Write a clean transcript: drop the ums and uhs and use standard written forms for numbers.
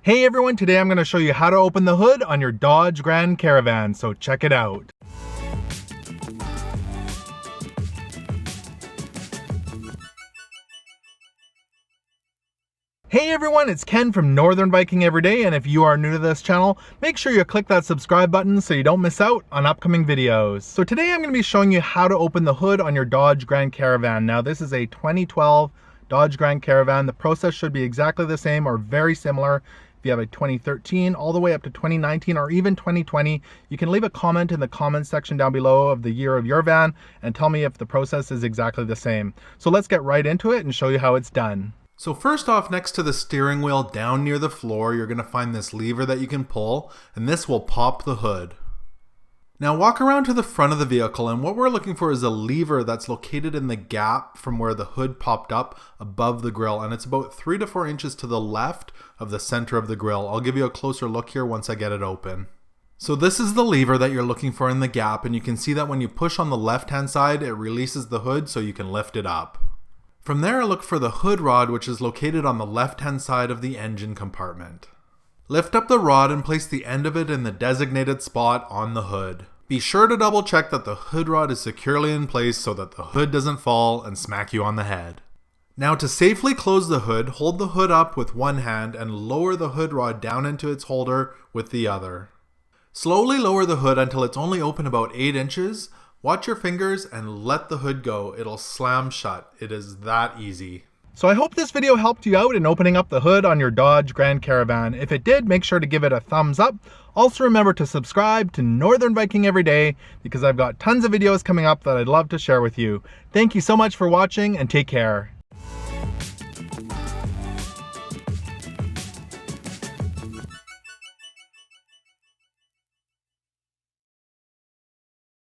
Hey everyone, today I'm going to show you how to open the hood on your Dodge Grand Caravan, so check it out. Hey everyone, it's Ken from Northern Biking Everyday, and if you are new to this channel, make sure you click that subscribe button so you don't miss out on upcoming videos. So today I'm going to be showing you how to open the hood on your Dodge Grand Caravan. Now this is a 2012 Dodge Grand Caravan. The process should be exactly the same or very similar. If you have a 2013 all the way up to 2019 or even 2020, you can leave a comment in the comments section down below of the year of your van and tell me if the process is exactly the same. So let's get right into it and show you how it's done. So first off, next to the steering wheel down near the floor, you're going to find this lever that you can pull, and this will pop the hood. Now walk around to the front of the vehicle, and what we're looking for is a lever that's located in the gap from where the hood popped up above the grille, and it's about 3 to 4 inches to the left of the center of the grille. I'll give you a closer look here once I get it open. So this is the lever that you're looking for in the gap, and you can see that when you push on the left hand side, it releases the hood so you can lift it up. From there, look for the hood rod, which is located on the left hand side of the engine compartment. Lift up the rod and place the end of it in the designated spot on the hood. Be sure to double check that the hood rod is securely in place so that the hood doesn't fall and smack you on the head. Now to safely close the hood, hold the hood up with one hand and lower the hood rod down into its holder with the other. Slowly lower the hood until it's only open about 8 inches. Watch your fingers and let the hood go. It'll slam shut. It is that easy. So I hope this video helped you out in opening up the hood on your Dodge Grand Caravan. If it did, make sure to give it a thumbs up. Also remember to subscribe to Northern Biking Everyday because I've got tons of videos coming up that I'd love to share with you. Thank you so much for watching and take care.